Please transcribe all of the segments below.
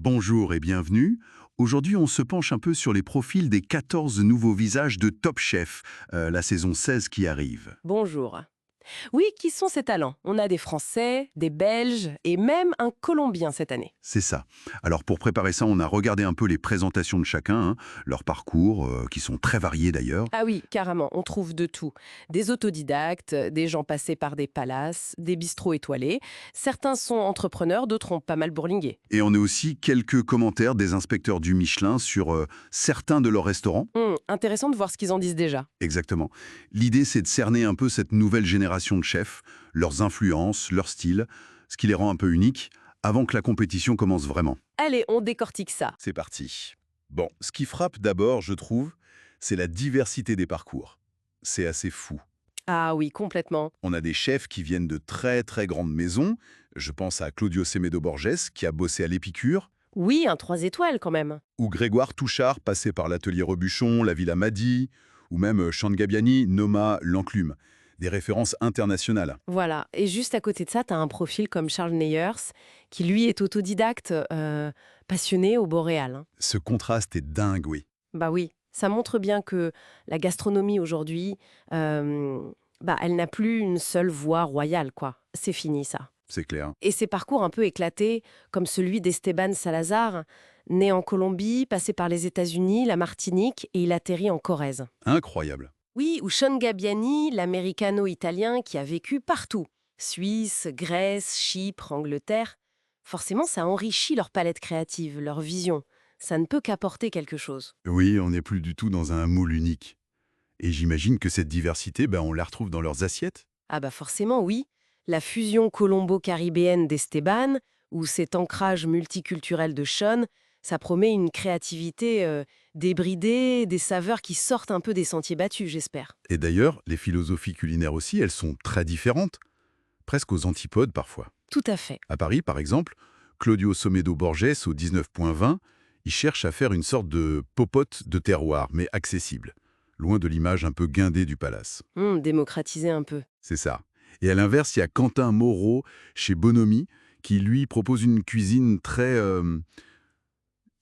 Bonjour et bienvenue. Aujourd'hui, on se penche un peu sur les profils des 14 nouveaux visages de Top Chef, la saison 16 qui arrive. Bonjour. Oui, qui sont ces talents? On a des Français, des Belges et même un Colombien cette année. C'est ça. Alors pour préparer ça, on a regardé un peu les présentations de chacun, leurs parcours, qui sont très variés d'ailleurs. Ah oui, carrément, on trouve de tout. Des autodidactes, des gens passés par des palaces, des bistrots étoilés. Certains sont entrepreneurs, d'autres ont pas mal bourlingué. Et on a aussi quelques commentaires des inspecteurs du Michelin sur certains de leurs restaurants. Intéressant de voir ce qu'ils en disent déjà. Exactement. L'idée, c'est de cerner un peu cette nouvelle génération de chefs, leurs influences, leur style, ce qui les rend un peu uniques, avant que la compétition commence vraiment. Allez, on décortique ça. C'est parti. Bon, ce qui frappe d'abord, je trouve, c'est la diversité des parcours. C'est assez fou. Ah oui, complètement. On a des chefs qui viennent de très très grandes maisons. Je pense à Claudio Semedo Borges, qui a bossé à l'Épicure, Oui, un 3 étoiles quand même. ou Grégoire Touchard, passé par l'atelier Rebuchon, la Villa Madi, ou même Sean Gabiani, Noma, l'Enclume. Des références internationales. Voilà. Et juste à côté de ça, tu as un profil comme Charles Neyers, qui lui est autodidacte, passionné au Boréal, hein. Ce contraste est dingue, oui. Bah oui, ça montre bien que la gastronomie aujourd'hui, elle n'a plus une seule voie royale, quoi. C'est fini, ça. C'est clair. Et ces parcours un peu éclatés, comme celui d'Esteban Salazar, né en Colombie, passé par les États-Unis, la Martinique, et il atterrit en Corrèze. Incroyable. Oui, ou Sean Gabbiani, l'américano-italien qui a vécu partout. Suisse, Grèce, Chypre, Angleterre. Forcément, ça enrichit leur palette créative, leur vision. Ça ne peut qu'apporter quelque chose. Oui, on n'est plus du tout dans un moule unique. Et j'imagine que cette diversité, on la retrouve dans leurs assiettes. Ah bah forcément, oui. La fusion colombo-caribéenne d'Esteban ou cet ancrage multiculturel de Sean, ça promet une créativité débridée, des saveurs qui sortent un peu des sentiers battus, j'espère. Et d'ailleurs, les philosophies culinaires aussi, elles sont très différentes, presque aux antipodes parfois. Tout à fait. À Paris, par exemple, Claudio Somedo Borges, au 19.20, il cherche à faire une sorte de popote de terroir, mais accessible, loin de l'image un peu guindée du palace. Démocratiser un peu. C'est ça. Et à l'inverse, il y a Quentin Moreau, chez Bonomi, qui lui propose une cuisine très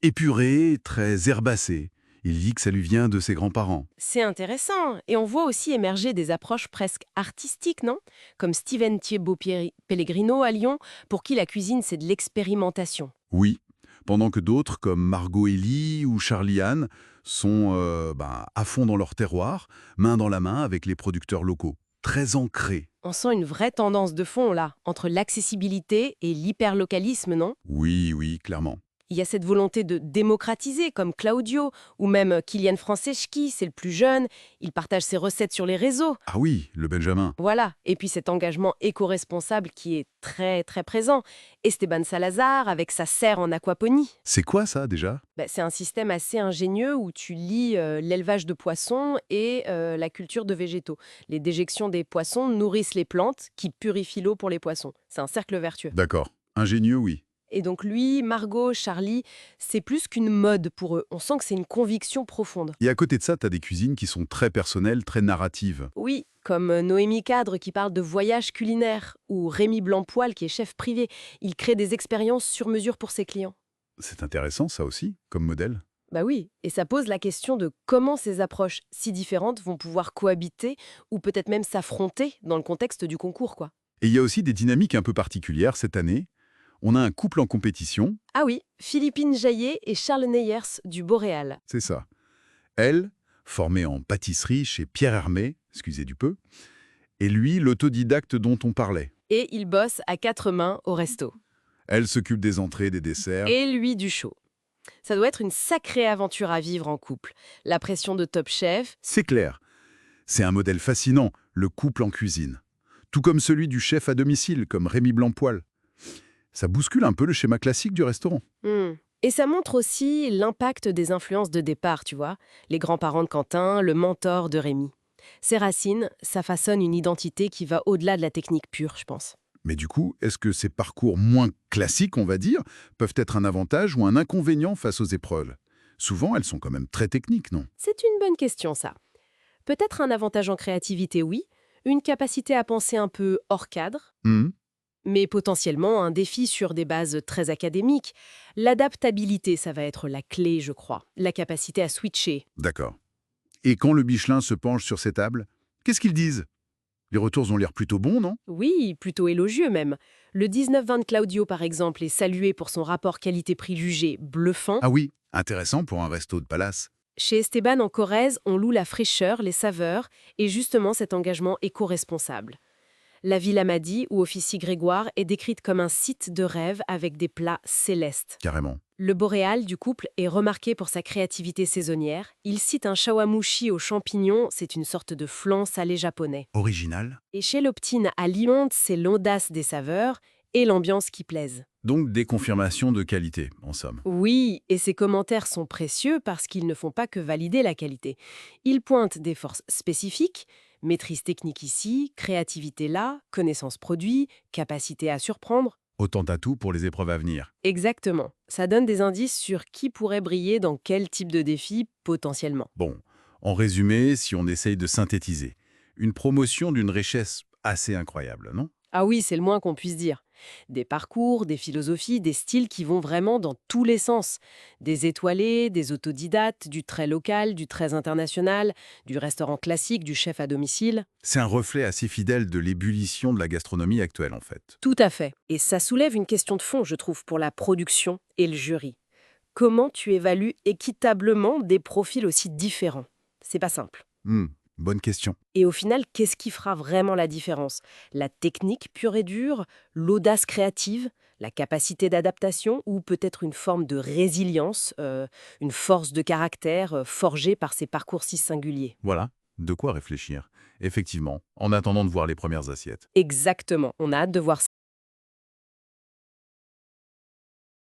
épurée, très herbacée. Il dit que ça lui vient de ses grands-parents. C'est intéressant. Et on voit aussi émerger des approches presque artistiques, non? Comme Steven Thiebaud Pellegrino à Lyon, pour qui la cuisine, c'est de l'expérimentation. Oui, pendant que d'autres, comme Margot Elie ou Charlie Anne, sont à fond dans leur terroir, main dans la main avec les producteurs locaux. Très ancrés. On sent une vraie tendance de fond, là, entre l'accessibilité et l'hyperlocalisme, non? Oui, oui, clairement. Il y a cette volonté de démocratiser, comme Claudio, ou même Kylian Franceschi, c'est le plus jeune, il partage ses recettes sur les réseaux. Ah oui, le Benjamin. Voilà, et puis cet engagement éco-responsable qui est très très présent. Esteban Salazar avec sa serre en aquaponie. C'est quoi ça déjà? C'est un système assez ingénieux où tu lis l'élevage de poissons et la culture de végétaux. Les déjections des poissons nourrissent les plantes qui purifient l'eau pour les poissons. C'est un cercle vertueux. D'accord. Ingénieux, oui. Et donc lui, Margot, Charlie, c'est plus qu'une mode pour eux. On sent que c'est une conviction profonde. Et à côté de ça, tu as des cuisines qui sont très personnelles, très narratives. Oui, comme Noémie Cadre qui parle de voyage culinaire, ou Rémi Blanc-Poil qui est chef privé. Il crée des expériences sur mesure pour ses clients. C'est intéressant ça aussi, comme modèle. Bah oui, et ça pose la question de comment ces approches si différentes vont pouvoir cohabiter ou peut-être même s'affronter dans le contexte du concours, quoi. Et il y a aussi des dynamiques un peu particulières cette année. On a un couple en compétition, Ah oui, Philippine Jaillet et Charles Neyers du Boréal. c'est ça. Elle, formée en pâtisserie chez Pierre Hermé, excusez du peu, et lui, l'autodidacte dont on parlait. Et ils bossent à quatre mains au resto. Elle s'occupe des entrées, des desserts. Et lui du chaud. Ça doit être une sacrée aventure à vivre en couple. La pression de Top Chef. C'est clair. C'est un modèle fascinant, le couple en cuisine. Tout comme celui du chef à domicile, comme Rémi Blanc-Poil. Ça bouscule un peu le schéma classique du restaurant. Et ça montre aussi l'impact des influences de départ, tu vois. Les grands-parents de Quentin, le mentor de Rémi. Ces racines, ça façonne une identité qui va au-delà de la technique pure, je pense. Mais du coup, est-ce que ces parcours moins classiques, on va dire, peuvent être un avantage ou un inconvénient face aux épreuves? Souvent, elles sont quand même très techniques, non? C'est une bonne question, ça. Peut-être un avantage en créativité, oui. Une capacité à penser un peu hors cadre. Hmm. mais potentiellement un défi sur des bases très académiques. L'adaptabilité, ça va être la clé, je crois. La capacité à switcher. D'accord. Et quand le Michelin se penche sur ces tables, qu'est-ce qu'ils disent? Les retours ont l'air plutôt bons, non? Oui, plutôt élogieux même. Le 1920 de Claudio, par exemple, est salué pour son rapport qualité-prix jugé bluffant. Ah oui, intéressant pour un resto de palace. Chez Esteban en Corrèze, on loue la fraîcheur, les saveurs et justement cet engagement éco-responsable. La Villa Madi ou Officie Grégoire est décrite comme un site de rêve avec des plats célestes. Carrément. Le boréal du couple est remarqué pour sa créativité saisonnière. Il cite un shawamushi aux champignons, c'est une sorte de flan salé japonais. Original. Et chez l'Optine à Lyon, c'est l'audace des saveurs et l'ambiance qui plaisent. Donc des confirmations de qualité, en somme. Oui, et ces commentaires sont précieux parce qu'ils ne font pas que valider la qualité. Ils pointent des forces spécifiques, maîtrise technique ici, créativité là, connaissance produit, capacité à surprendre. Autant d'atouts pour les épreuves à venir. Exactement. Ça donne des indices sur qui pourrait briller dans quel type de défi potentiellement. Bon, en résumé, si on essaye de synthétiser, une promotion d'une richesse assez incroyable, non? Ah oui, c'est le moins qu'on puisse dire. Des parcours, des philosophies, des styles qui vont vraiment dans tous les sens. Des étoilés, des autodidactes, du très local, du très international, du restaurant classique, du chef à domicile. C'est un reflet assez fidèle de l'ébullition de la gastronomie actuelle, en fait. Tout à fait. Et ça soulève une question de fond, je trouve, pour la production et le jury. Comment tu évalues équitablement des profils aussi différents? C'est pas simple. Bonne question. Et au final, qu'est-ce qui fera vraiment la différence? La technique pure et dure, l'audace créative, la capacité d'adaptation ou peut-être une forme de résilience, une force de caractère forgée par ces parcours si singuliers? Voilà, de quoi réfléchir. Effectivement, en attendant de voir les premières assiettes. Exactement, on a hâte de voir